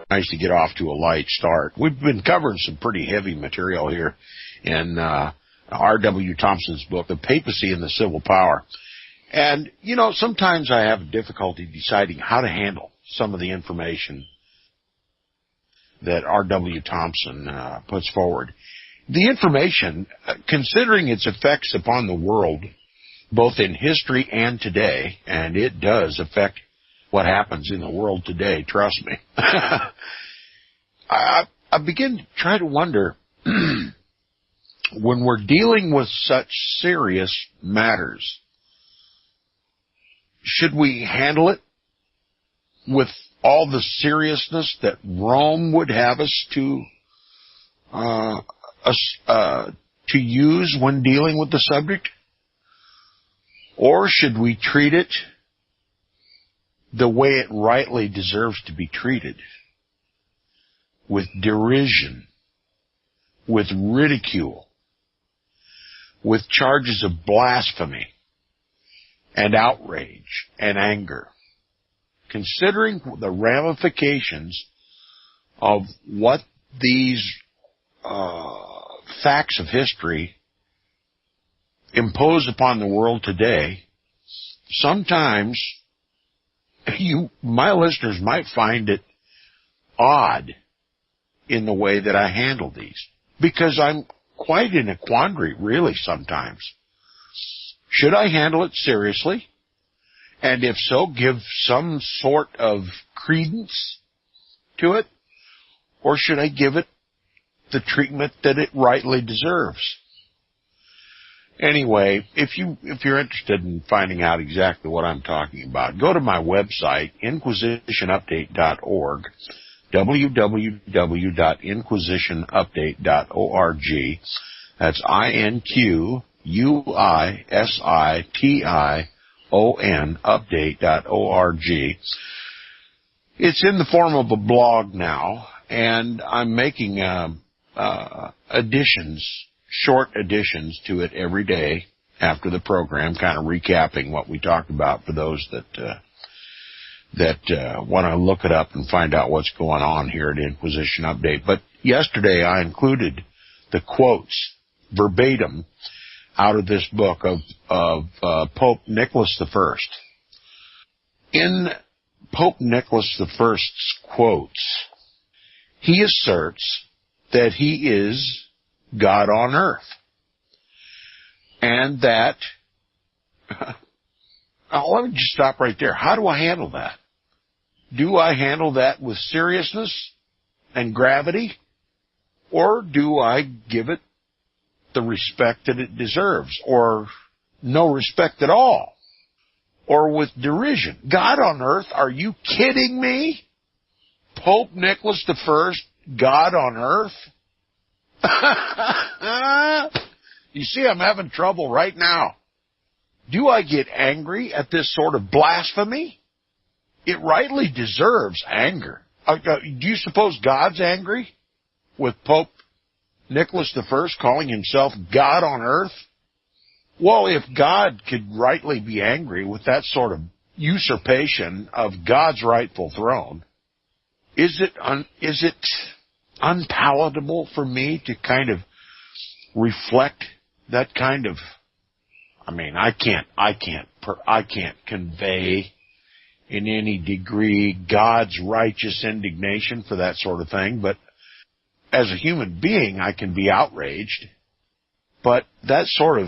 nice to get off to a light start. We've been covering some pretty heavy material here in R.W. Thompson's book, The Papacy and the Civil Power. And, you know, sometimes I have difficulty deciding how to handle some of the information that R.W. Thompson puts forward. The information, considering its effects upon the world, both in history and today, and it does affect what happens in the world today, trust me, I begin to try to wonder, when we're dealing with such serious matters, should we handle it with all the seriousness that Rome would have us to use when dealing with the subject? Or should we treat it the way it rightly deserves to be treated, with derision, with ridicule, with charges of blasphemy and outrage and anger, considering the ramifications of what these facts of history impose upon the world today? Sometimes my listeners might find it odd in the way that I handle these, because I'm quite in a quandary, really, sometimes. Should I handle it seriously? And if so, give some sort of credence to it? Or should I give it the treatment that it rightly deserves? Anyway, if you're interested in finding out exactly what I'm talking about, go to my website, inquisitionupdate.org, www.inquisitionupdate.org. That's INQUISITION update.org. It's in the form of a blog now, and I'm making short additions to it every day after the program, kind of recapping what we talked about for those that want to look it up and find out what's going on here at Inquisition Update. But yesterday I included the quotes verbatim out of this book of Pope Nicholas I. In Pope Nicholas I's quotes, he asserts that he is God on earth, and that let me just stop right there. How do I handle that? Do I handle that with seriousness and gravity, or do I give it the respect that it deserves, or no respect at all, or with derision? God on earth, are you kidding me? Pope Nicholas I, God on earth? You see, I'm having trouble right now. Do I get angry at this sort of blasphemy? It rightly deserves anger. Do you suppose God's angry with Pope Nicholas I calling himself God on earth? Well, if God could rightly be angry with that sort of usurpation of God's rightful throne, is it unpalatable for me to kind of reflect that kind of, I can't convey in any degree God's righteous indignation for that sort of thing, but as a human being I can be outraged, but that sort of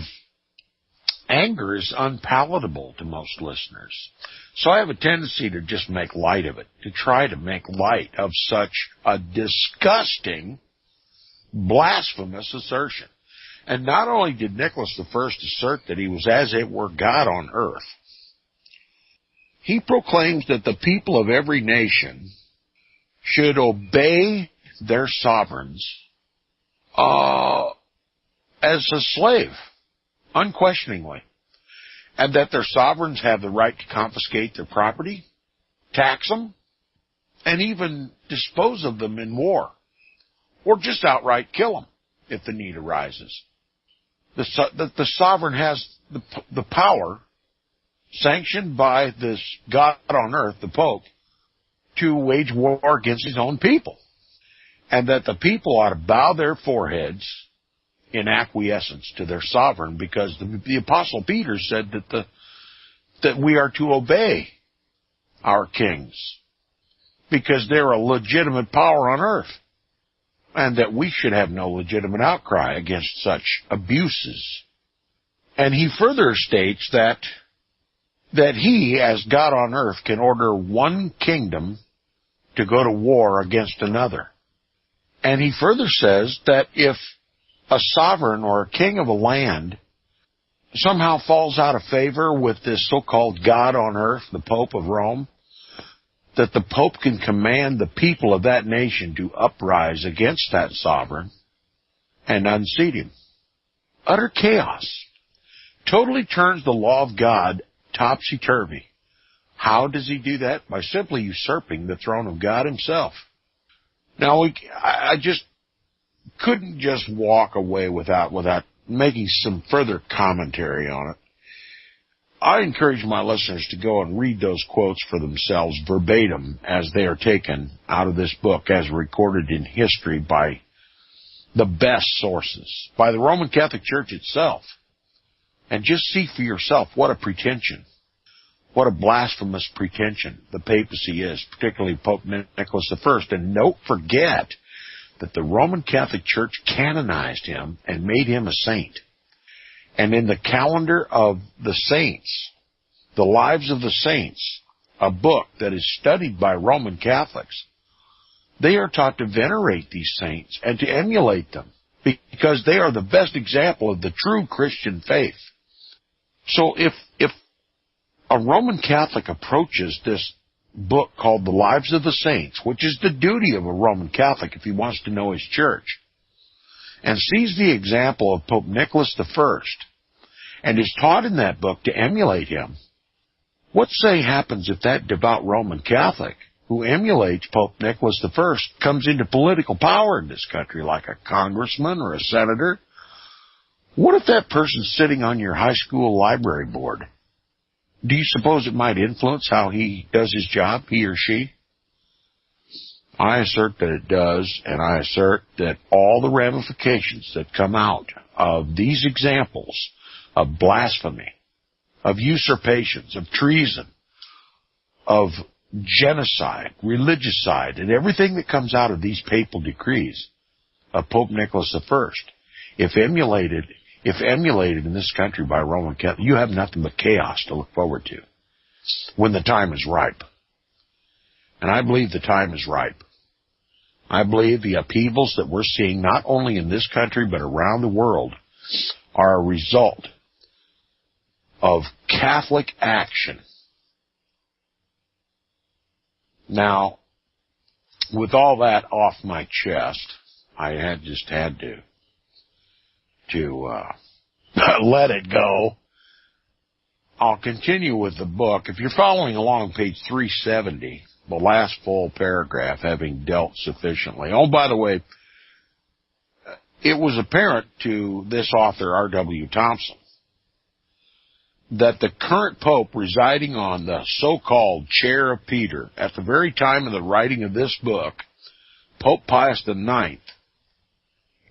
anger is unpalatable to most listeners. So I have a tendency to just make light of it, to try to make light of such a disgusting, blasphemous assertion. And not only did Nicholas I assert that he was as it were God on earth, he proclaims that the people of every nation should obey their sovereigns as a slave, unquestioningly, and that their sovereigns have the right to confiscate their property, tax them, and even dispose of them in war, or just outright kill them if the need arises. The sovereign has the power, sanctioned by this God on earth, the Pope, to wage war against his own people, and that the people ought to bow their foreheads in acquiescence to their sovereign, because the Apostle Peter said that we are to obey our kings because they're a legitimate power on earth, and that we should have no legitimate outcry against such abuses. And he further states that he, as God on earth, can order one kingdom to go to war against another. And he further says that if a sovereign or a king of a land somehow falls out of favor with this so-called God on earth, the Pope of Rome, that the Pope can command the people of that nation to uprise against that sovereign and unseat him. Utter chaos. Totally turns the law of God topsy-turvy. How does he do that? By simply usurping the throne of God himself. Now, I just couldn't just walk away without making some further commentary on it. I encourage my listeners to go and read those quotes for themselves verbatim as they are taken out of this book as recorded in history by the best sources, by the Roman Catholic Church itself. And just see for yourself what a pretension, what a blasphemous pretension the papacy is, particularly Pope Nicholas I. And don't forget that the Roman Catholic Church canonized him and made him a saint. And in the calendar of the saints, the Lives of the Saints, a book that is studied by Roman Catholics, they are taught to venerate these saints and to emulate them because they are the best example of the true Christian faith. So if a Roman Catholic approaches this book called The Lives of the Saints, which is the duty of a Roman Catholic if he wants to know his church, and sees the example of Pope Nicholas I and is taught in that book to emulate him, what say happens if that devout Roman Catholic who emulates Pope Nicholas I comes into political power in this country, like a congressman or a senator? What if that person's sitting on your high school library board? Do you suppose it might influence how he does his job, he or she? I assert that it does, and I assert that all the ramifications that come out of these examples of blasphemy, of usurpations, of treason, of genocide, religicide, and everything that comes out of these papal decrees of Pope Nicholas I, if emulated in this country by Roman Catholics, you have nothing but chaos to look forward to when the time is ripe. And I believe the time is ripe. I believe the upheavals that we're seeing, not only in this country but around the world, are a result of Catholic action. Now, with all that off my chest, I had to let it go. I'll continue with the book. If you're following along, page 370, the last full paragraph, having dealt sufficiently. Oh, by the way, it was apparent to this author, R.W. Thompson, that the current pope residing on the so-called chair of Peter at the very time of the writing of this book, Pope Pius IX,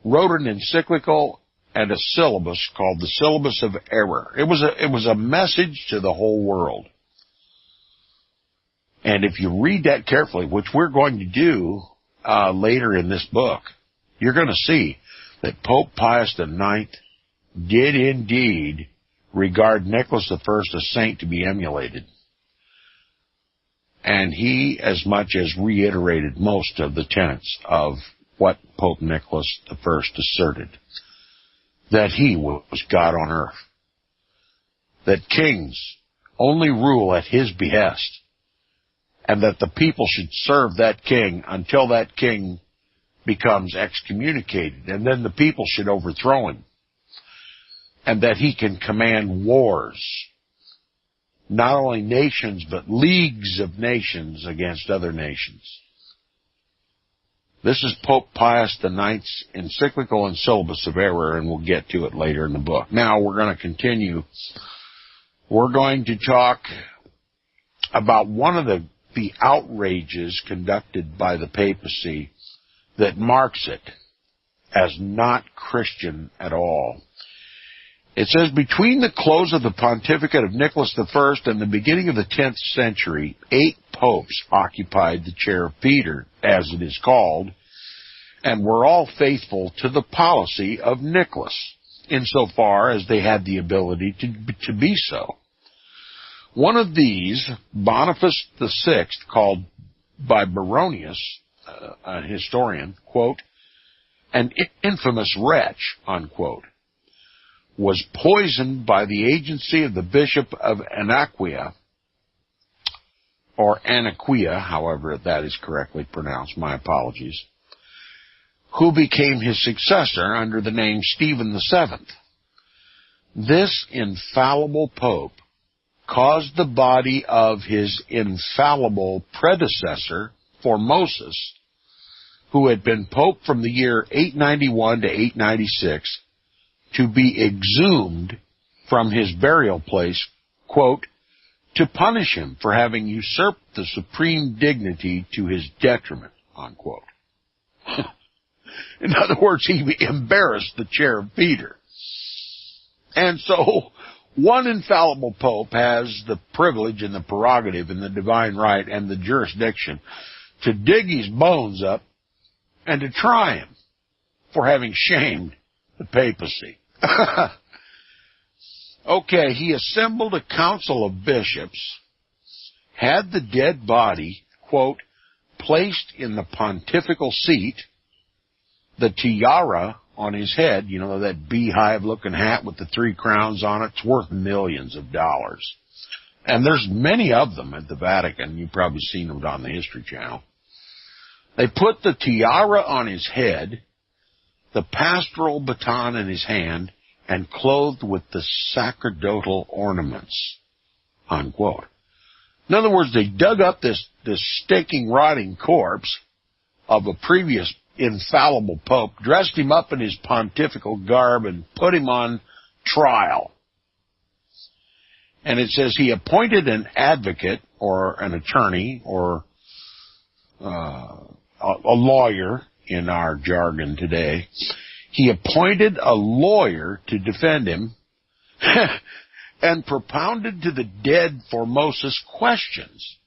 wrote an encyclical and a syllabus called the Syllabus of Error. It was a message to the whole world. And if you read that carefully, which we're going to do later in this book, you're going to see that Pope Pius IX did indeed regard Nicholas I a saint to be emulated. And he as much as reiterated most of the tenets of what Pope Nicholas I asserted, that he was God on earth, that kings only rule at his behest, and that the people should serve that king until that king becomes excommunicated, and then the people should overthrow him, and that he can command wars, not only nations, but leagues of nations against other nations. This is Pope Pius IX's encyclical and syllabus of error, and we'll get to it later in the book. Now we're going to continue. We're going to talk about one of the the outrages conducted by the papacy that marks it as not Christian at all. It says, between the close of the pontificate of Nicholas I and the beginning of the 10th century, 8 popes occupied the chair of Peter, as it is called, and were all faithful to the policy of Nicholas, insofar as they had the ability to be so. One of these, Boniface VI, called by Baronius, a historian, quote, an infamous wretch, unquote, was poisoned by the agency of the Bishop of Anaquia, or Anaquia, however that is correctly pronounced, my apologies, who became his successor under the name Stephen VII. This infallible pope caused the body of his infallible predecessor, Formosus, who had been pope from the year 891 to 896, to be exhumed from his burial place, quote, to punish him for having usurped the supreme dignity to his detriment, unquote. In other words, he embarrassed the chair of Peter. And so, one infallible pope has the privilege and the prerogative and the divine right and the jurisdiction to dig his bones up and to try him for having shamed the papacy. Okay, he assembled a council of bishops, had the dead body, quote, placed in the pontifical seat, the tiara on his head, you know, that beehive-looking hat with the 3 crowns on it, it's worth millions of dollars. And there's many of them at the Vatican. You've probably seen them on the History Channel. They put the tiara on his head, the pastoral baton in his hand, and clothed with the sacerdotal ornaments, unquote. In other words, they dug up this stinking, rotting corpse of a previous infallible pope, dressed him up in his pontifical garb, and put him on trial. And it says he appointed an advocate, or an attorney, or a lawyer, in our jargon today. He appointed a lawyer to defend him and propounded to the dead Formosus questions.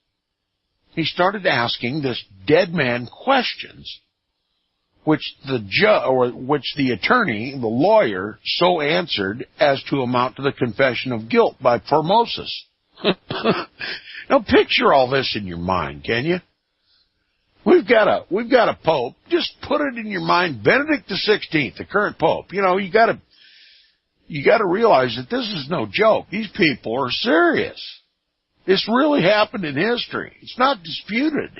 He started asking this dead man questions, which the attorney, the lawyer, so answered as to amount to the confession of guilt by Formosus. Now picture all this in your mind, can you? We've got a pope. Just put it in your mind. Benedict XVI, the current pope. You know, you got to realize that this is no joke. These people are serious. This really happened in history. It's not disputed.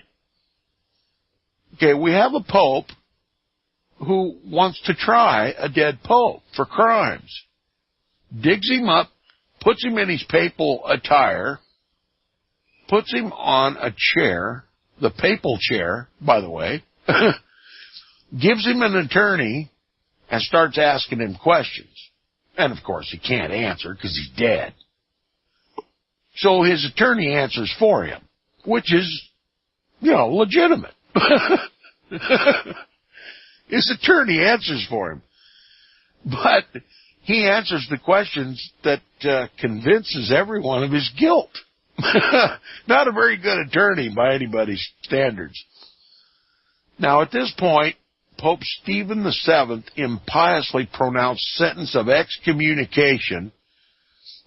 Okay, we have a pope who wants to try a dead pope for crimes. Digs him up, puts him in his papal attire, puts him on a chair, the papal chair, by the way, gives him an attorney, and starts asking him questions. And, of course, he can't answer because he's dead. So his attorney answers for him, which is, legitimate. His attorney answers for him. But he answers the questions that convinces everyone of his guilt. Not a very good attorney by anybody's standards. Now, at this point, Pope Stephen VII impiously pronounced sentence of excommunication,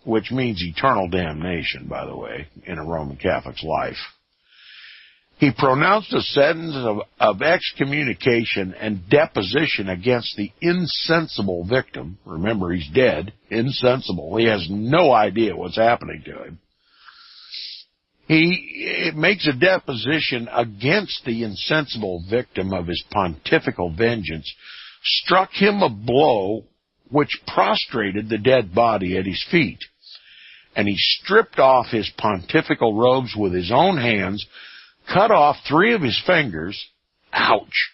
which means eternal damnation, by the way, in a Roman Catholic's life. He pronounced a sentence of excommunication and deposition against the insensible victim. Remember, he's dead, insensible. He has no idea what's happening to him. He makes a deposition against the insensible victim of his pontifical vengeance, struck him a blow which prostrated the dead body at his feet, and he stripped off his pontifical robes with his own hands, cut off 3 of his fingers, ouch,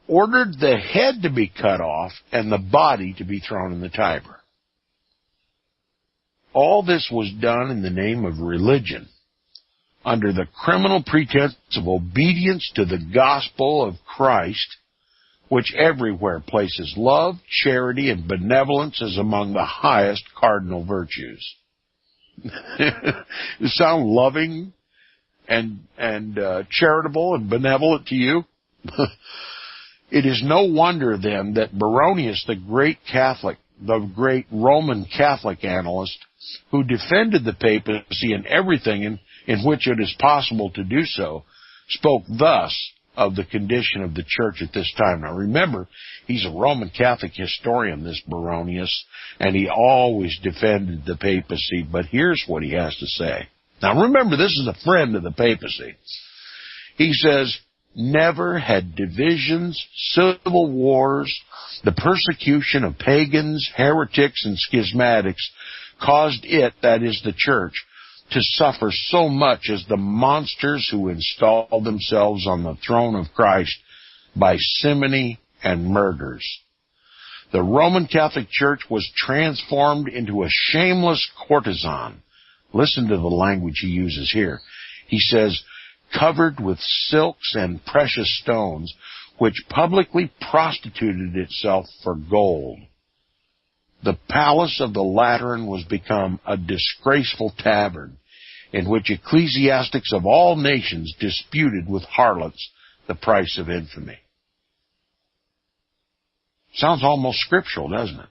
ordered the head to be cut off and the body to be thrown in the Tiber. All this was done in the name of religion, under the criminal pretense of obedience to the gospel of Christ, which everywhere places love, charity, and benevolence as among the highest cardinal virtues. Does it sound loving and charitable and benevolent to you? It is no wonder then that Baronius, the great Roman Catholic analyst, who defended the papacy in everything in which it is possible to do so, spoke thus of the condition of the church at this time. Now remember, he's a Roman Catholic historian, this Baronius, and he always defended the papacy, but here's what he has to say. Now remember, this is a friend of the papacy. He says, never had divisions, civil wars, the persecution of pagans, heretics, and schismatics caused it, that is the church, to suffer so much as the monsters who installed themselves on the throne of Christ by simony and murders. The Roman Catholic Church was transformed into a shameless courtesan. Listen to the language he uses here. He says, covered with silks and precious stones, which publicly prostituted itself for gold. The palace of the Lateran was become a disgraceful tavern, in which ecclesiastics of all nations disputed with harlots the price of infamy. Sounds almost scriptural, doesn't it?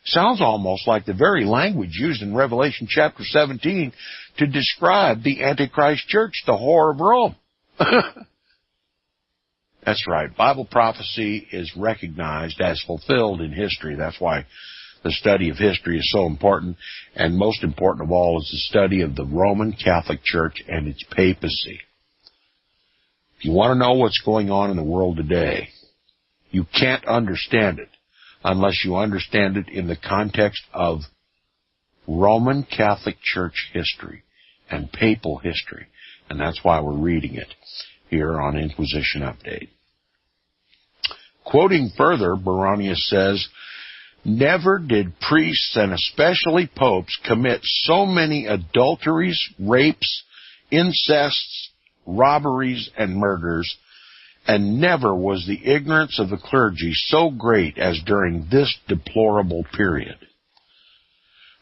Sounds almost like the very language used in Revelation chapter 17 to describe the Antichrist church, the whore of Rome. That's right. Bible prophecy is recognized as fulfilled in history. That's why the study of history is so important, and most important of all is the study of the Roman Catholic Church and its papacy. If you want to know what's going on in the world today, you can't understand it unless you understand it in the context of Roman Catholic Church history and papal history, and that's why we're reading it here on Inquisition Update. Quoting further, Baronius says, never did priests and especially popes commit so many adulteries, rapes, incests, robberies, and murders, and never was the ignorance of the clergy so great as during this deplorable period.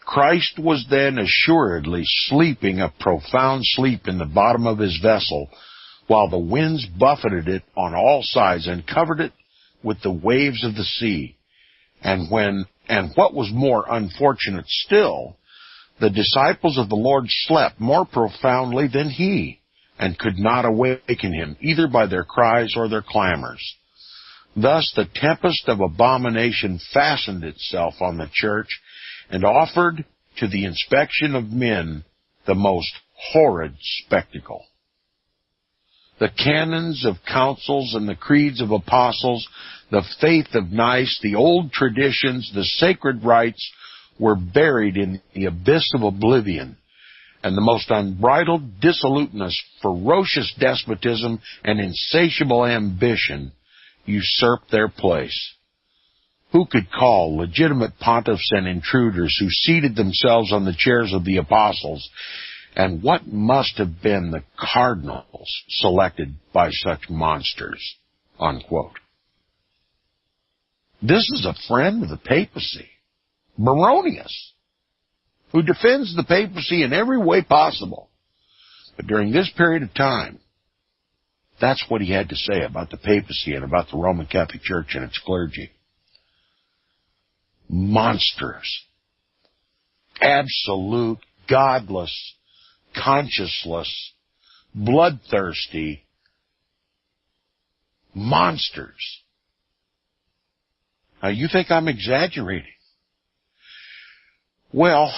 Christ was then assuredly sleeping a profound sleep in the bottom of his vessel, while the winds buffeted it on all sides and covered it with the waves of the sea. And what was more unfortunate still, the disciples of the Lord slept more profoundly than he, and could not awaken him, either by their cries or their clamors. Thus the tempest of abomination fastened itself on the church, and offered to the inspection of men the most horrid spectacle. The canons of councils and the creeds of apostles, the faith of Nice, the old traditions, the sacred rites were buried in the abyss of oblivion, and the most unbridled dissoluteness, ferocious despotism, and insatiable ambition usurped their place. Who could call legitimate pontiffs and intruders who seated themselves on the chairs of the apostles? And what must have been the cardinals selected by such monsters? Unquote. This is a friend of the papacy, Baronius, who defends the papacy in every way possible. But during this period of time, that's what he had to say about the papacy and about the Roman Catholic Church and its clergy. Monsters. Absolute, godless, conscienceless, bloodthirsty monsters. Now, you think I'm exaggerating? Well,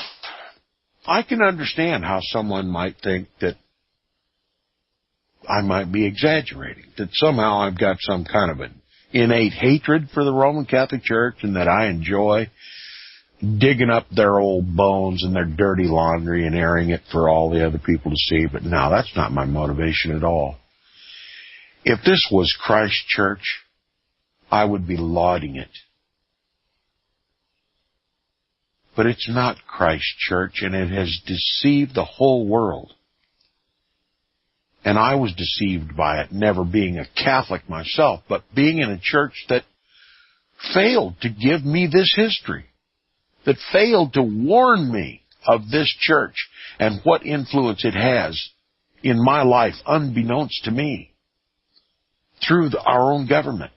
I can understand how someone might think that I might be exaggerating, that somehow I've got some kind of an innate hatred for the Roman Catholic Church and that I enjoy digging up their old bones and their dirty laundry and airing it for all the other people to see. But no, that's not my motivation at all. If this was Christ's church, I would be lauding it. But it's not Christ's church, and it has deceived the whole world. And I was deceived by it, never being a Catholic myself, but being in a church that failed to give me this history, that failed to warn me of this church and what influence it has in my life, unbeknownst to me, through our own government.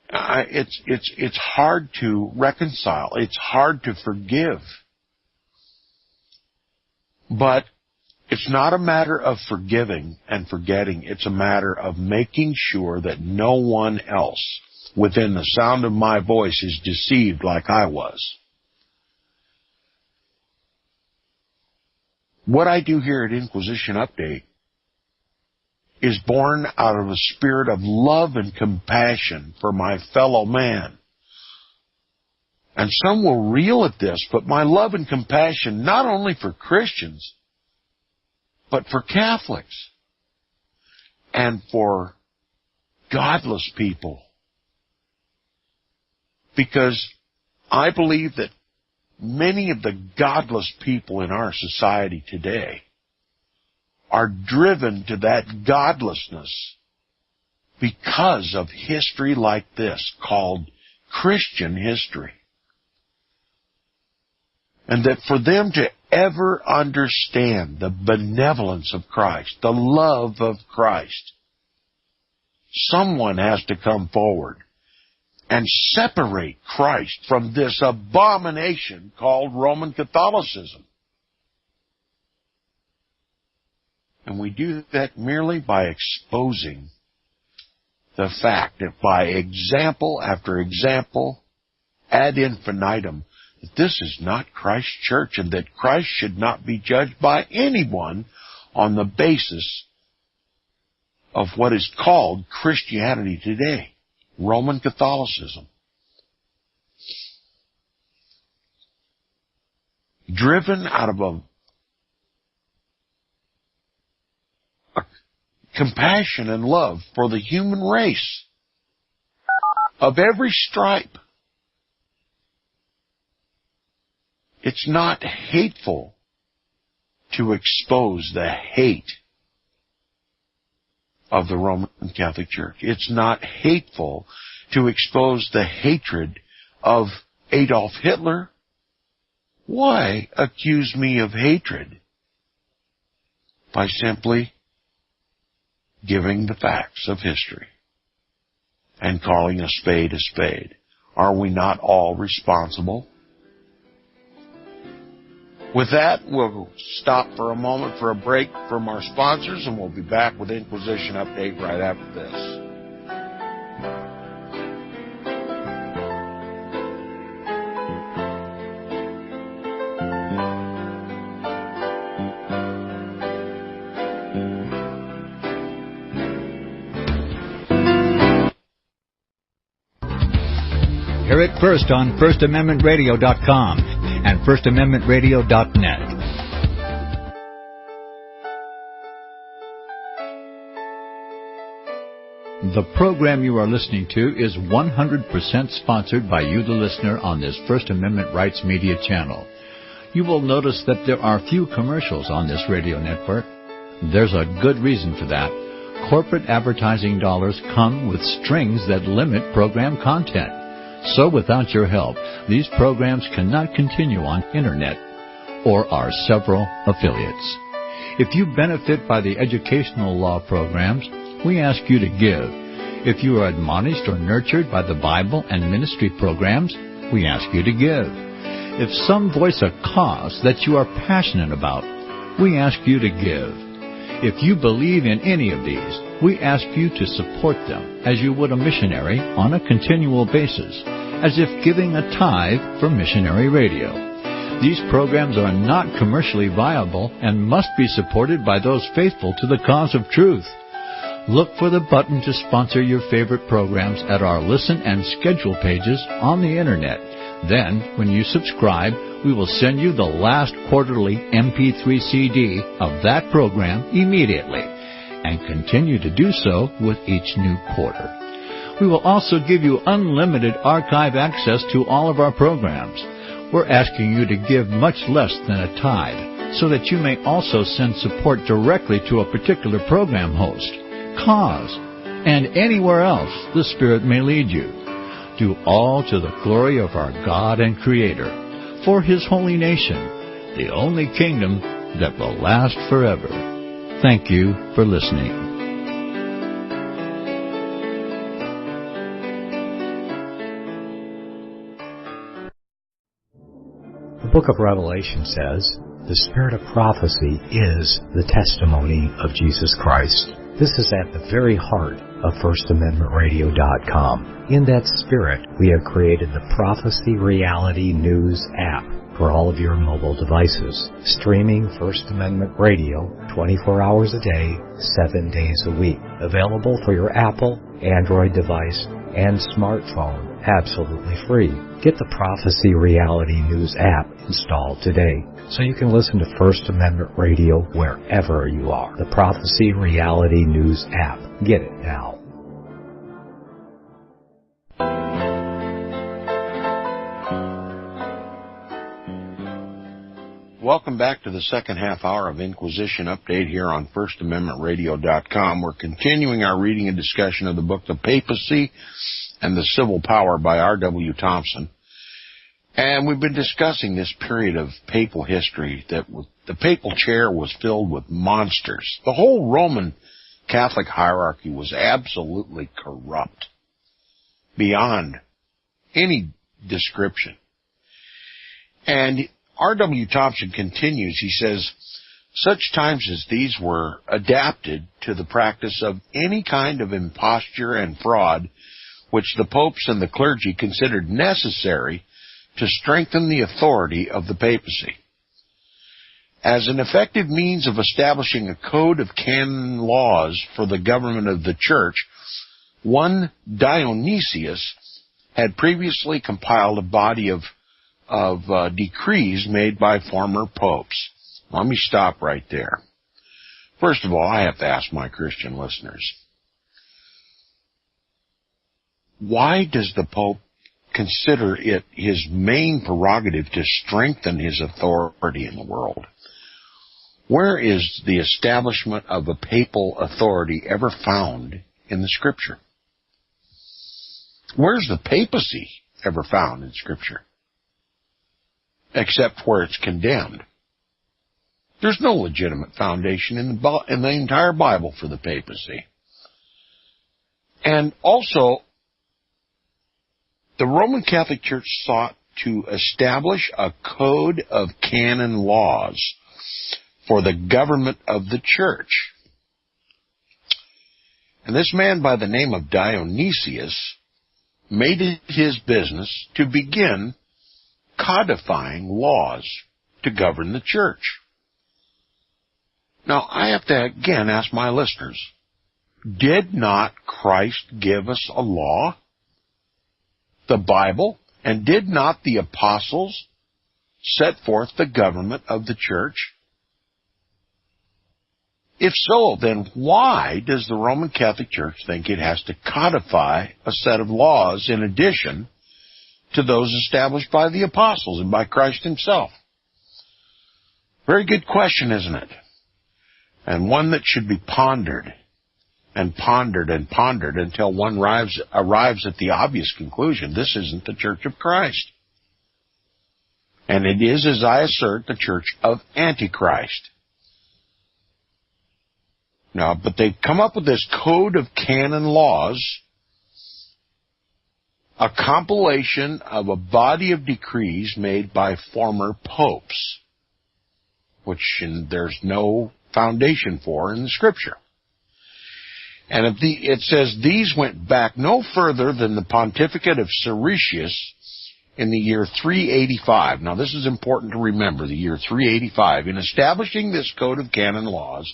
It's hard to reconcile. It's hard to forgive. But it's not a matter of forgiving and forgetting. It's a matter of making sure that no one else within the sound of my voice is deceived like I was. What I do here at Inquisition Update is born out of a spirit of love and compassion for my fellow man. And some will reel at this, but my love and compassion not only for Christians, but for Catholics and for godless people. Because I believe that many of the godless people in our society today are driven to that godlessness because of history like this, called Christian history. And that for them to ever understand the benevolence of Christ, the love of Christ, someone has to come forward and separate Christ from this abomination called Roman Catholicism. And we do that merely by exposing the fact that by example after example, ad infinitum, that this is not Christ's church and that Christ should not be judged by anyone on the basis of what is called Christianity today, Roman Catholicism. Driven out of a compassion and love for the human race of every stripe. It's not hateful to expose the hate of the Roman Catholic Church. It's not hateful to expose the hatred of Adolf Hitler. Why accuse me of hatred? By simply giving the facts of history and calling a spade a spade. Are we not all responsible? With that, we'll stop for a moment for a break from our sponsors, and we'll be back with Inquisition Update right after this. Hear it first on FirstAmendmentRadio.com and FirstAmendmentRadio.net. The program you are listening to is 100% sponsored by you, the listener, on this First Amendment Rights Media channel. You will notice that there are few commercials on this radio network. There's a good reason for that. Corporate advertising dollars come with strings that limit program content. So without your help, these programs cannot continue on Internet or our several affiliates. If you benefit by the educational law programs, we ask you to give. If you are admonished or nurtured by the Bible and ministry programs, we ask you to give. If some voice a cause that you are passionate about, we ask you to give. If you believe in any of these, we ask you to support them as you would a missionary on a continual basis, as if giving a tithe for missionary radio. These programs are not commercially viable and must be supported by those faithful to the cause of truth. Look for the button to sponsor your favorite programs at our listen and schedule pages on the Internet. Then, when you subscribe, we will send you the last quarterly MP3 CD of that program immediately, and continue to do so with each new quarter. We will also give you unlimited archive access to all of our programs. We're asking you to give much less than a tithe, so that you may also send support directly to a particular program host, cause, and anywhere else the Spirit may lead you. Do all to the glory of our God and Creator, for His holy nation, the only kingdom that will last forever. Thank you for listening. The book of Revelation says, the spirit of prophecy is the testimony of Jesus Christ. This is at the very heart of FirstAmendmentRadio.com. In that spirit, we have created the Prophecy Reality News app for all of your mobile devices, streaming First Amendment Radio 24 hours a day, 7 days a week. Available for your Apple, Android device, and smartphone, absolutely free. Get the Prophecy Reality News app installed today so you can listen to First Amendment Radio wherever you are. The Prophecy Reality News app. Get it now. Welcome back to the second half hour of Inquisition Update here on FirstAmendmentRadio.com. We're continuing our reading and discussion of the book The Papacy and the Civil Power by R.W. Thompson. And we've been discussing this period of papal history that the papal chair was filled with monsters. The whole Roman Catholic hierarchy was absolutely corrupt beyond any description. And R.W. Thompson continues, he says, such times as these were adapted to the practice of any kind of imposture and fraud which the popes and the clergy considered necessary to strengthen the authority of the papacy. As an effective means of establishing a code of canon laws for the government of the church, one Dionysius had previously compiled a body of decrees made by former popes. Let me stop right there. First of all, I have to ask my Christian listeners, why does the Pope consider it his main prerogative to strengthen his authority in the world? Where is the establishment of a papal authority ever found in the Scripture? Where's the papacy ever found in Scripture? Except where it's condemned. There's no legitimate foundation in the entire Bible for the papacy. And also, the Roman Catholic Church sought to establish a code of canon laws for the government of the church. And this man by the name of Dionysius made it his business to begin codifying laws to govern the church. Now, I have to again ask my listeners, did not Christ give us a law? The Bible? And did not the apostles set forth the government of the church? If so, then why does the Roman Catholic Church think it has to codify a set of laws in addition to those established by the apostles and by Christ himself? Very good question, isn't it? And one that should be pondered and pondered and pondered until one arrives at the obvious conclusion. This isn't the Church of Christ. And it is, as I assert, the Church of Antichrist. Now, but they've come up with this code of canon laws, a compilation of a body of decrees made by former popes, which there's no foundation for in the Scripture. And it says these went back no further than the pontificate of Siricius in the year 385. Now, this is important to remember, the year 385. In establishing this code of canon laws,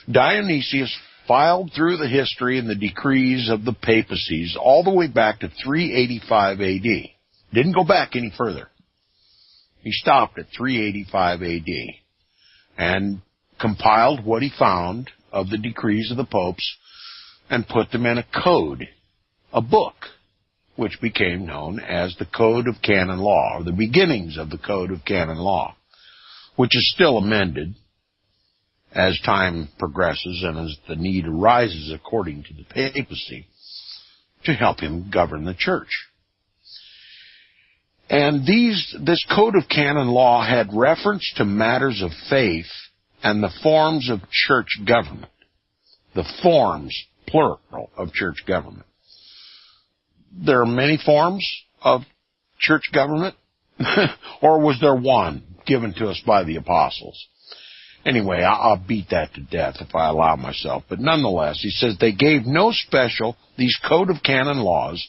Dionysius filed through the history and the decrees of the papacies all the way back to 385 A.D. Didn't go back any further. He stopped at 385 A.D. and compiled what he found of the decrees of the popes and put them in a code, a book, which became known as the Code of Canon Law, or the beginnings of the Code of Canon Law. which is still amended as time progresses and as the need arises according to the papacy to help him govern the church. And this code of canon law had reference to matters of faith and the forms of church government. The forms, plural, of church government. There are many forms of church government, or was there one given to us by the apostles? Anyway, I'll beat that to death if I allow myself. But nonetheless, he says they gave no special, these code of canon laws,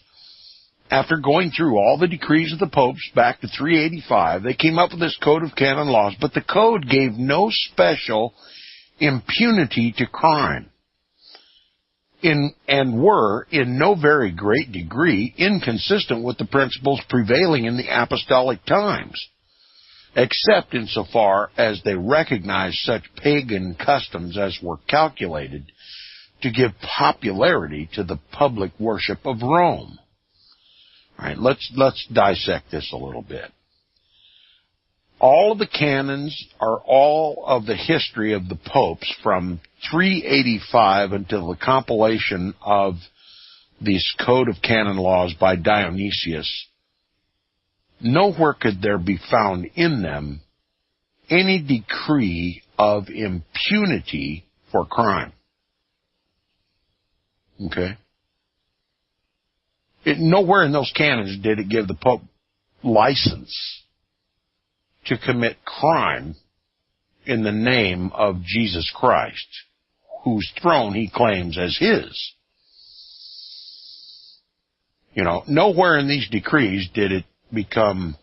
after going through all the decrees of the popes back to 385, they came up with this code of canon laws, but the code gave no special impunity to crime, and were, in no very great degree, inconsistent with the principles prevailing in the apostolic times, except insofar as they recognized such pagan customs as were calculated to give popularity to the public worship of Rome. All right, let's dissect this a little bit. All of the canons are all of the history of the popes from 385 until the compilation of this code of canon laws by Dionysius. Nowhere could there be found in them any decree of impunity for crime. Okay? Nowhere in those canons did it give the Pope license to commit crime in the name of Jesus Christ, whose throne he claims as his. You know, nowhere in these decrees did it become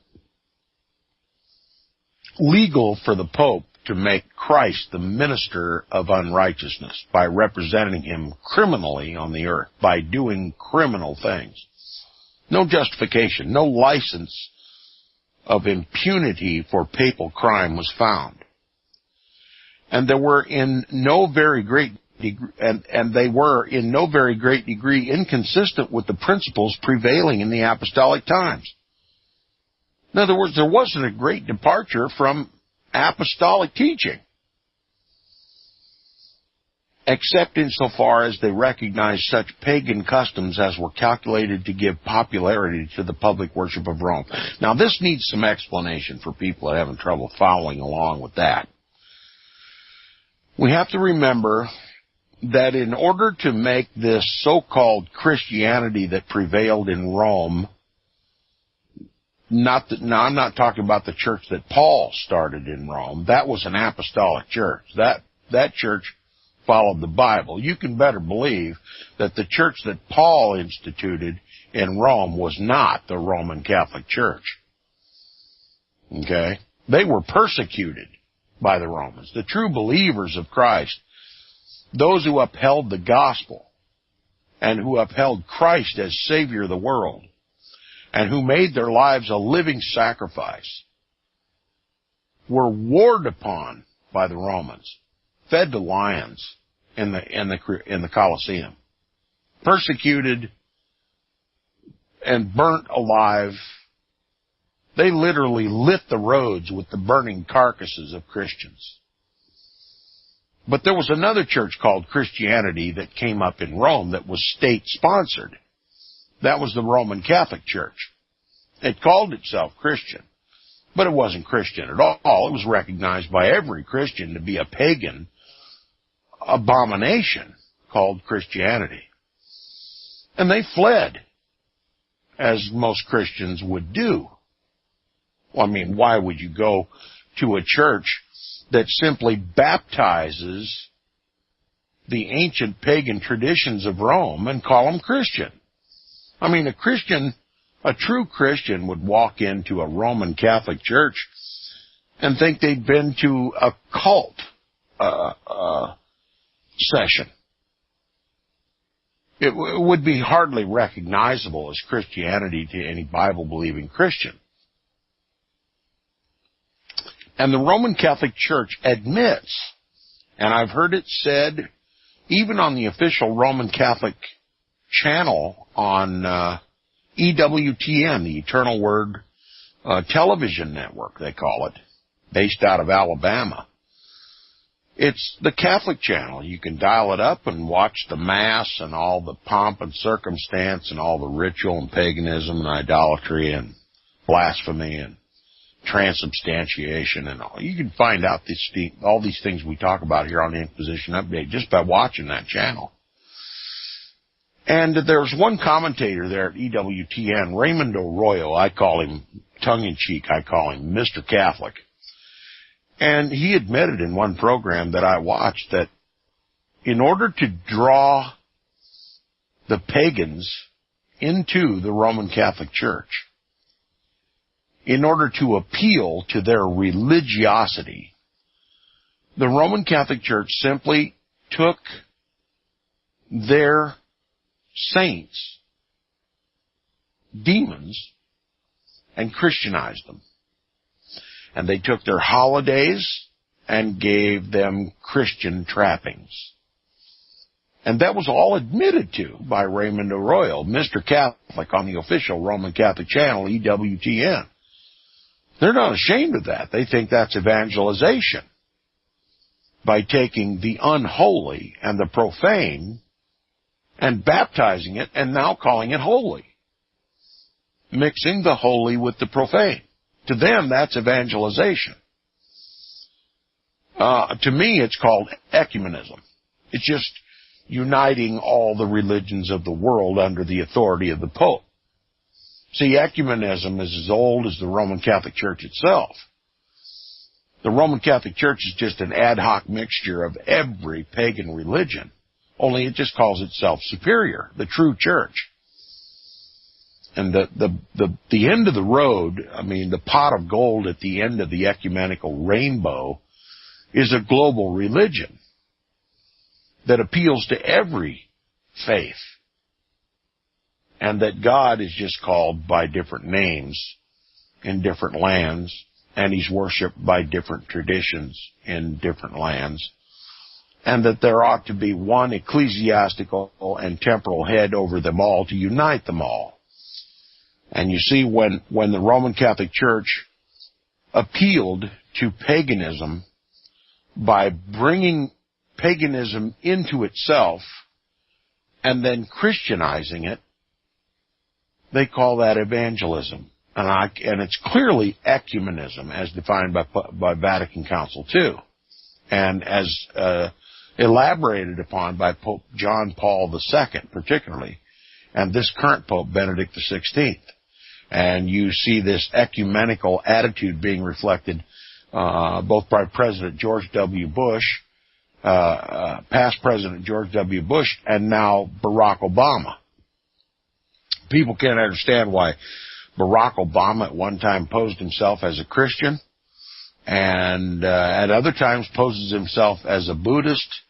legal for the Pope to make Christ the minister of unrighteousness by representing him criminally on the earth, by doing criminal things. No justification, no license of impunity for papal crime was found. And they were in no very great degree inconsistent with the principles prevailing in the apostolic times. In other words, there wasn't a great departure from apostolic teaching, except insofar as they recognized such pagan customs as were calculated to give popularity to the public worship of Rome. Now, this needs some explanation for people that are having trouble following along with that. We have to remember that in order to make this so-called Christianity that prevailed in Rome, now I'm not talking about the church that Paul started in Rome. That was an apostolic church. That church followed the Bible. You can better believe that the church that Paul instituted in Rome was not the Roman Catholic Church. Okay? They were persecuted by the Romans. The true believers of Christ, those who upheld the gospel and who upheld Christ as Savior of the world and who made their lives a living sacrifice, were warred upon by the Romans, fed to lions in the Colosseum, persecuted and burnt alive. They literally lit the roads with the burning carcasses of Christians. But there was another church called Christianity that came up in Rome that was state-sponsored. That was the Roman Catholic Church. It called itself Christian, but it wasn't Christian at all. It was recognized by every Christian to be a pagan abomination called Christianity. And they fled, as most Christians would do. Well, I mean, why would you go to a church that simply baptizes the ancient pagan traditions of Rome and call them Christian? I mean, a true Christian would walk into a Roman Catholic church and think they'd been to a cult session. It would be hardly recognizable as Christianity to any Bible-believing Christian. And the Roman Catholic Church admits, and I've heard it said even on the official Roman Catholic channel on EWTN, the Eternal Word television network, they call it. based out of Alabama. It's the Catholic channel. You can dial it up and watch the Mass and all the pomp and circumstance and all the ritual and paganism and idolatry and blasphemy and transubstantiation and all. You can find out all these things we talk about here on the Inquisition Update just by watching that channel. And there's one commentator there at EWTN, Raymond Arroyo. I call him, tongue-in-cheek, I call him Mr. Catholic. And he admitted in one program that I watched that in order to draw the pagans into the Roman Catholic Church, in order to appeal to their religiosity, the Roman Catholic Church simply took their saints, demons, and Christianized them. And they took their holidays and gave them Christian trappings. And that was all admitted to by Raymond Arroyo, Mr. Catholic, on the official Roman Catholic channel, EWTN. They're not ashamed of that. They think that's evangelization, by taking the unholy and the profane and baptizing it and now calling it holy, mixing the holy with the profane. To them, that's evangelization. To me, it's called ecumenism. It's just uniting all the religions of the world under the authority of the Pope. See, ecumenism is as old as the Roman Catholic Church itself. The Roman Catholic Church is just an ad hoc mixture of every pagan religion, only it just calls itself superior, the true church. And the end of the road, I mean, the pot of gold at the end of the ecumenical rainbow is a global religion that appeals to every faith, and that God is just called by different names in different lands, and he's worshipped by different traditions in different lands, and that there ought to be one ecclesiastical and temporal head over them all to unite them all. And you see, when the Roman Catholic Church appealed to paganism by bringing paganism into itself and then Christianizing it, they call that evangelism. And it's clearly ecumenism as defined by Vatican Council II, and as elaborated upon by Pope John Paul II particularly, and this current Pope Benedict XVI. And you see this ecumenical attitude being reflected both by President George W. Bush, past President George W. Bush, and now Barack Obama. People can't understand why Barack Obama at one time posed himself as a Christian, and at other times poses himself as a Buddhist,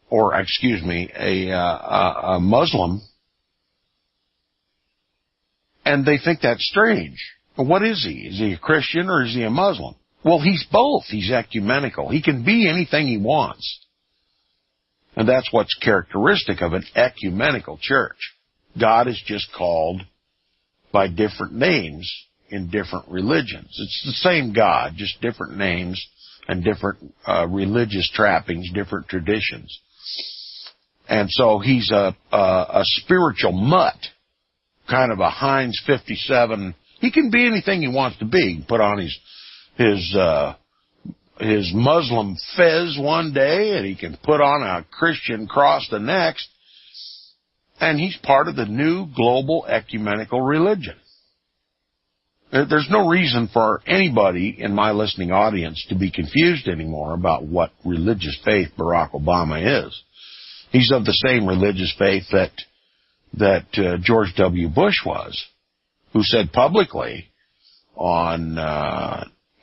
or a Muslim, and they think that's strange. But what is he? Is he a Christian or is he a Muslim? Well, he's both. He's ecumenical. He can be anything he wants. And that's what's characteristic of an ecumenical church. God is just called by different names in different religions. It's the same God, just different names and different religious trappings, different traditions. And so he's a spiritual mutt, kind of a Heinz 57. He can be anything he wants to be. He can put on his Muslim fez one day, and he can put on a Christian cross the next, and he's part of the new global ecumenical religion. There's no reason for anybody in my listening audience to be confused anymore about what religious faith Barack Obama is. He's of the same religious faith that George W. Bush was, who said publicly on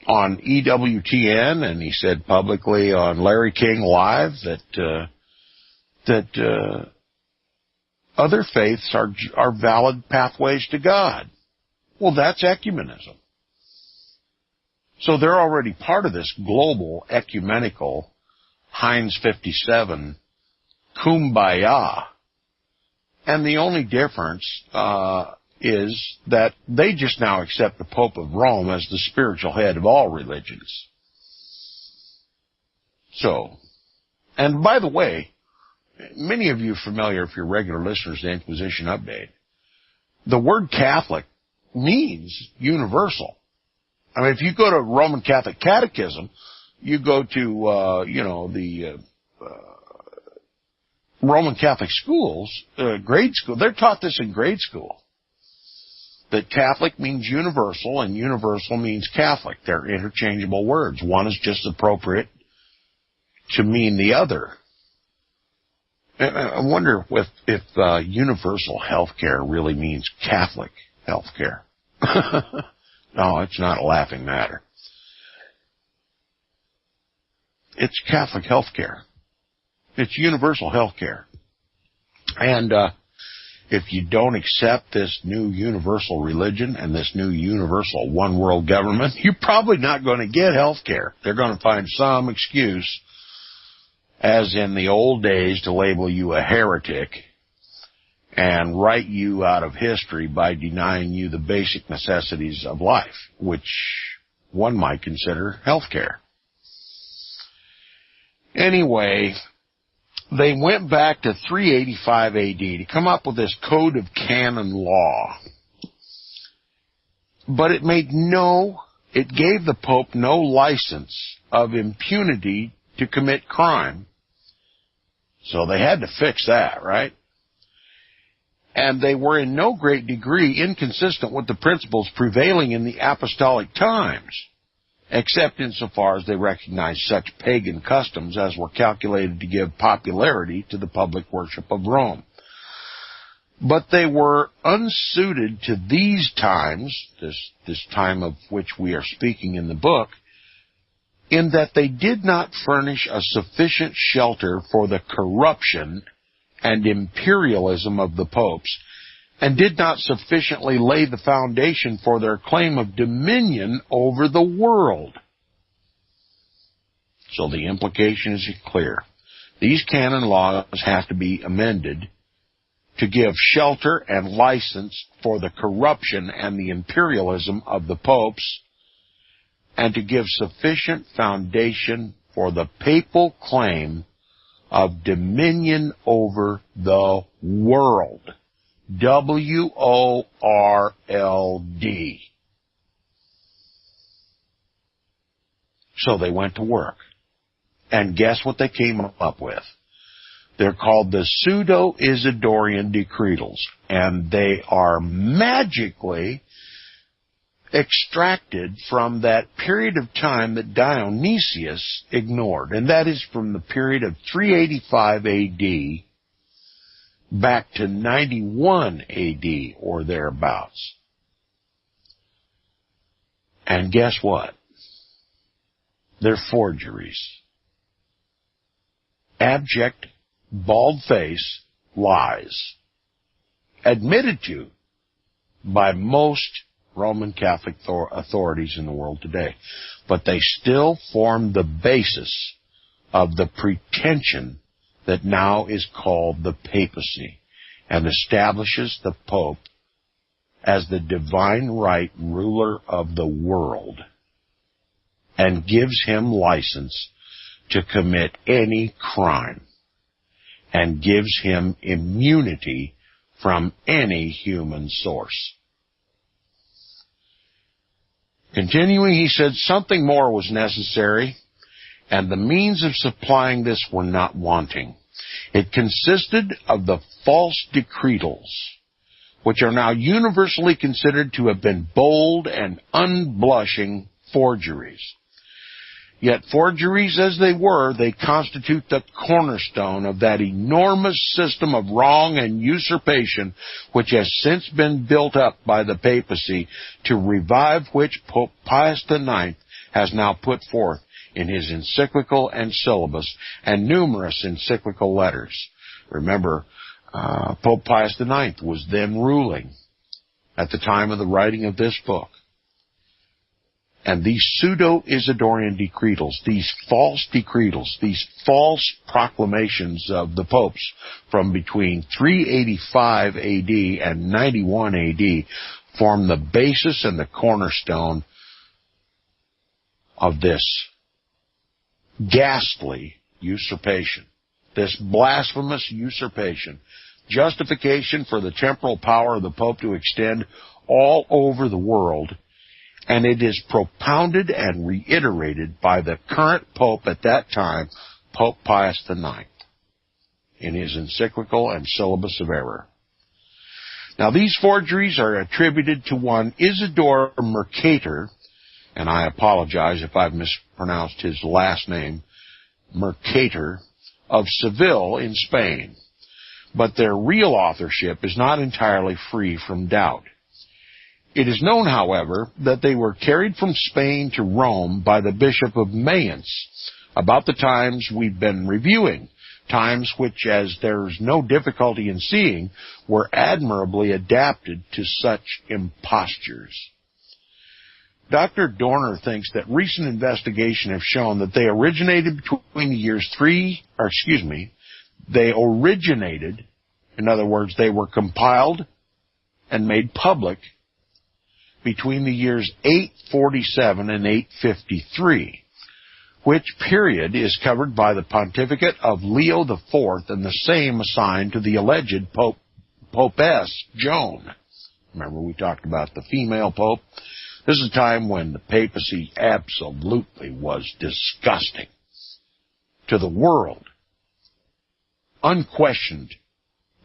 EWTN, and he said publicly on Larry King Live that other faiths are valid pathways to God. Well, that's ecumenism. So they're already part of this global ecumenical Heinz 57 kumbaya. And the only difference is that they just now accept the Pope of Rome as the spiritual head of all religions. So, and by the way, many of you are familiar, if you're regular listeners to Inquisition Update, the word Catholic means universal. I mean, if you go to Roman Catholic Catechism, you go to, the Roman Catholic schools, grade school, they're taught this in grade school. That Catholic means universal and universal means Catholic. They're interchangeable words. One is just appropriate to mean the other. I wonder if universal health care really means Catholic health care. No, it's not a laughing matter. It's Catholic health care. It's universal health care. And if you don't accept this new universal religion and this new universal one world government, you're probably not going to get health care. They're going to find some excuse, as in the old days, to label you a heretic and write you out of history by denying you the basic necessities of life, which one might consider health care. Anyway, they went back to 385 AD to come up with this code of canon law. But it gave the Pope no license of impunity to commit crime. So they had to fix that, right? And they were in no great degree inconsistent with the principles prevailing in the apostolic times, except insofar as they recognized such pagan customs as were calculated to give popularity to the public worship of Rome. But they were unsuited to these times, this time of which we are speaking in the book, in that they did not furnish a sufficient shelter for the corruption and imperialism of the popes, and did not sufficiently lay the foundation for their claim of dominion over the world. So the implication is clear. These canon laws have to be amended to give shelter and license for the corruption and the imperialism of the popes, and to give sufficient foundation for the papal claim of dominion over the world. WORLD. So they went to work. And guess what they came up with? They're called the Pseudo-Isidorian Decretals. And they are magically extracted from that period of time that Dionysius ignored. And that is from the period of 385 AD back to 91 AD or thereabouts. And guess what? They're forgeries. Abject, bald-faced lies. Admitted to by most Roman Catholic authorities in the world today. But they still form the basis of the pretension that now is called the Papacy, and establishes the Pope as the divine right ruler of the world, and gives him license to commit any crime, and gives him immunity from any human source. Continuing, he said something more was necessary, and the means of supplying this were not wanting. It consisted of the false decretals, which are now universally considered to have been bold and unblushing forgeries. Yet forgeries as they were, they constitute the cornerstone of that enormous system of wrong and usurpation which has since been built up by the papacy, to revive which Pope Pius IX has now put forth in his encyclical and syllabus and numerous encyclical letters. Remember, Pope Pius IX was then ruling at the time of the writing of this book. And these pseudo-Isidorian decretals, these false decretals, these false proclamations of the popes from between 385 AD and 91 AD form the basis and the cornerstone of this ghastly usurpation, this blasphemous usurpation, justification for the temporal power of the Pope to extend all over the world, and it is propounded and reiterated by the current Pope at that time, Pope Pius IX, in his encyclical and Syllabus of Error. Now, these forgeries are attributed to one Isidore Mercator, and I apologize if I've mispronounced his last name, Mercator, of Seville in Spain, but their real authorship is not entirely free from doubt. It is known, however, that they were carried from Spain to Rome by the Bishop of Mayence about the times we've been reviewing, times which, as there's no difficulty in seeing, were admirably adapted to such impostures. Dr. Dorner thinks that recent investigation have shown that they originated between the years in other words, they were compiled and made public between the years 847 and 853, which period is covered by the pontificate of Leo IV and the same assigned to the alleged Popess Joan. Remember, we talked about the female pope. This is a time when the papacy absolutely was disgusting to the world. Unquestioned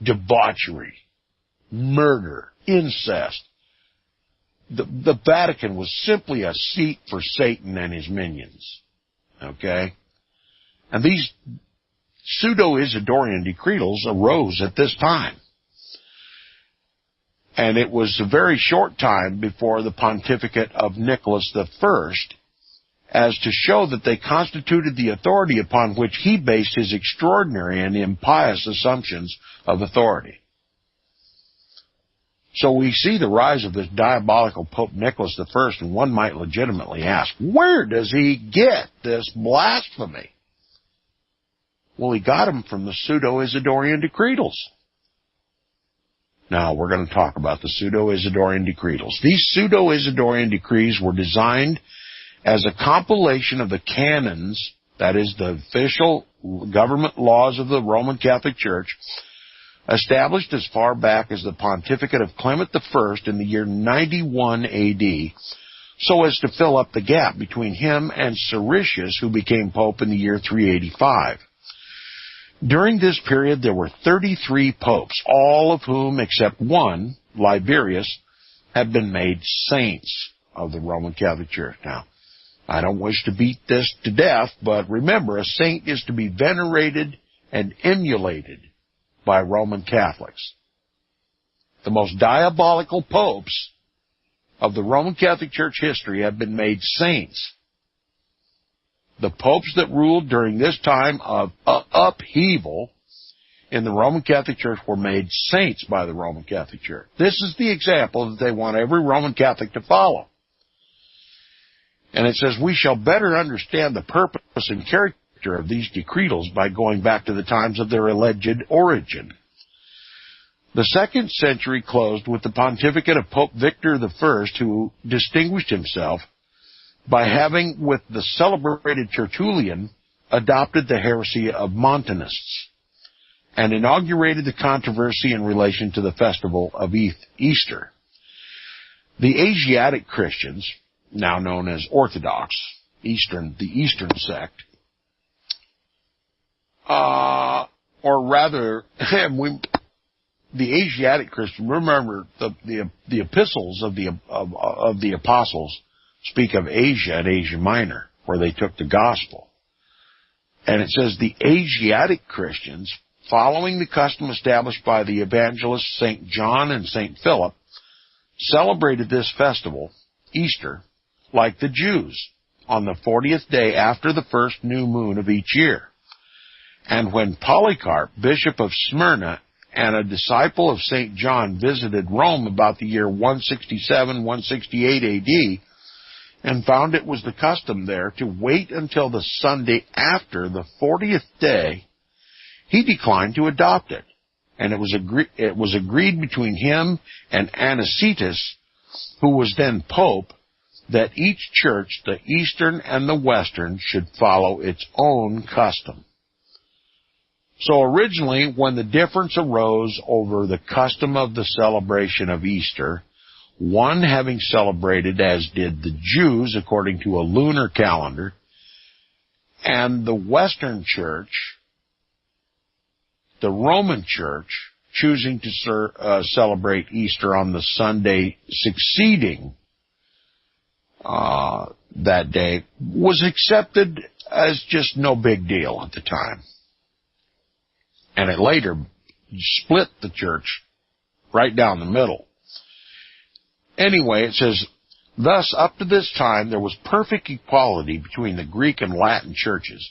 debauchery, murder, incest. The Vatican was simply a seat for Satan and his minions. Okay? And these pseudo-Isidorian decretals arose at this time. And it was a very short time before the pontificate of Nicholas I, as to show that they constituted the authority upon which he based his extraordinary and impious assumptions of authority. So we see the rise of this diabolical Pope Nicholas I, and one might legitimately ask, where does he get this blasphemy? Well, he got them from the pseudo-Isidorian decretals. Now, we're going to talk about the pseudo-Isidorian decretals. These pseudo-Isidorian decrees were designed as a compilation of the canons, that is, the official government laws of the Roman Catholic Church, established as far back as the pontificate of Clement I in the year 91 AD, so as to fill up the gap between him and Siricius, who became pope in the year 385. During this period, there were 33 popes, all of whom, except one, Liberius, have been made saints of the Roman Catholic Church. Now, I don't wish to beat this to death, but remember, a saint is to be venerated and emulated by Roman Catholics. The most diabolical popes of the Roman Catholic Church history have been made saints. The popes that ruled during this time of upheaval in the Roman Catholic Church were made saints by the Roman Catholic Church. This is the example that they want every Roman Catholic to follow. And it says, we shall better understand the purpose and character of these decretals by going back to the times of their alleged origin. The 2nd century closed with the pontificate of Pope Victor I, who distinguished himself by having, with the celebrated Tertullian, adopted the heresy of Montanists and inaugurated the controversy in relation to the festival of Easter. The Asiatic Christians, now known as Orthodox, the Eastern sect, or rather, the Asiatic Christian. Remember, the epistles of the apostles speak of Asia and Asia Minor, where they took the gospel. And it says the Asiatic Christians, following the custom established by the evangelists St. John and St. Philip, celebrated this festival, Easter, like the Jews, on the 40th day after the first new moon of each year. And when Polycarp, bishop of Smyrna, and a disciple of St. John visited Rome about the year 167-168 AD, and found it was the custom there to wait until the Sunday after the 40th day, he declined to adopt it. And it was agreed between him and Anicetus, who was then pope, that each church, the Eastern and the Western, should follow its own custom. So originally, when the difference arose over the custom of the celebration of Easter, one having celebrated as did the Jews according to a lunar calendar, and the Western Church, the Roman Church, choosing to celebrate Easter on the Sunday succeeding that day, was accepted as just no big deal at the time. And it later split the church right down the middle. Anyway, it says, thus, up to this time, there was perfect equality between the Greek and Latin churches,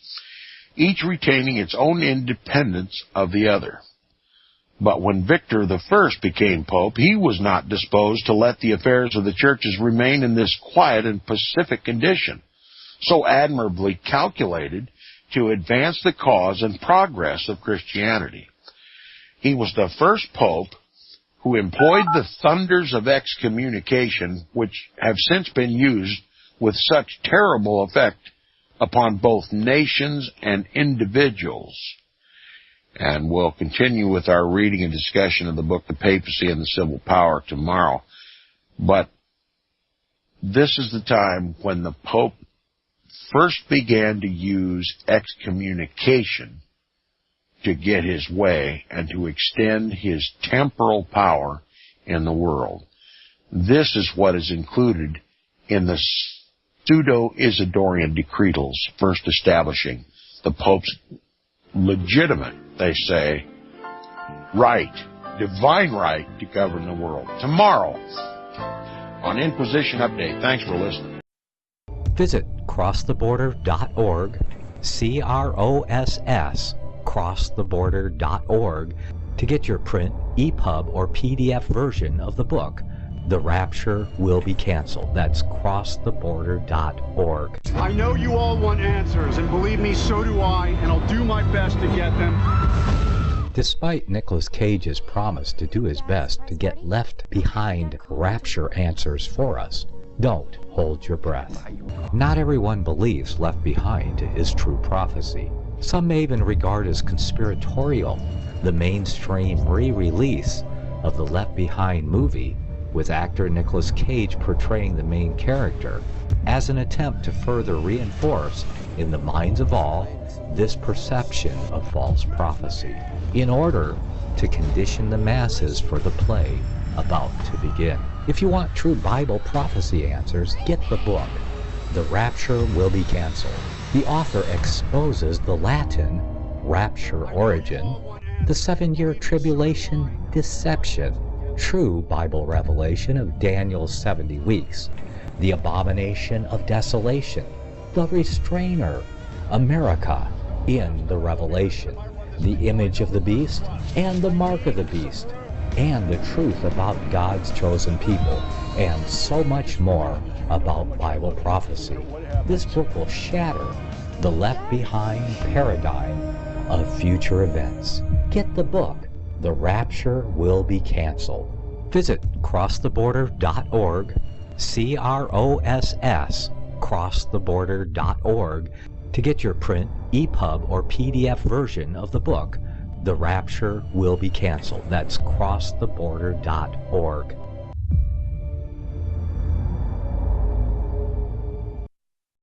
each retaining its own independence of the other. But when Victor I became pope, he was not disposed to let the affairs of the churches remain in this quiet and pacific condition, so admirably calculated to advance the cause and progress of Christianity. He was the first pope who employed the thunders of excommunication, which have since been used with such terrible effect upon both nations and individuals. And we'll continue with our reading and discussion of the book, The Papacy and the Civil Power, tomorrow. But this is the time when the Pope first began to use excommunication to get his way and to extend his temporal power in the world. This is what is included in the pseudo-Isidorian decretals, first establishing the Pope's legitimate, they say, right, divine right to govern the world. Tomorrow on Inquisition Update. Thanks for listening. Visit crosstheborder.org, CROSS, crosstheborder.org, to get your print, EPUB, or PDF version of the book, The Rapture Will Be Canceled. That's crosstheborder.org. I know you all want answers, and believe me, so do I, and I'll do my best to get them. Despite Nicolas Cage's promise to do his best to get left behind rapture answers for us, don't hold your breath. Not everyone believes Left Behind is true prophecy. Some may even regard as conspiratorial the mainstream re-release of the Left Behind movie, with actor Nicolas Cage portraying the main character, as an attempt to further reinforce in the minds of all this perception of false prophecy, in order to condition the masses for the play about to begin. If you want true Bible prophecy answers, get the book, The Rapture Will Be Canceled. The author exposes the Latin rapture origin, the 7-year tribulation deception, true Bible revelation of Daniel's 70 weeks, the abomination of desolation, the restrainer, America in the Revelation, the image of the beast and the mark of the beast, and the truth about God's chosen people, and so much more about Bible prophecy. This book will shatter the Left Behind paradigm of future events. Get the book, The Rapture Will Be Canceled. Visit crosstheborder.org, CROSS, crosstheborder.org, to get your print, EPUB, or PDF version of the book, The Rapture Will Be Canceled. That's crosstheborder.org.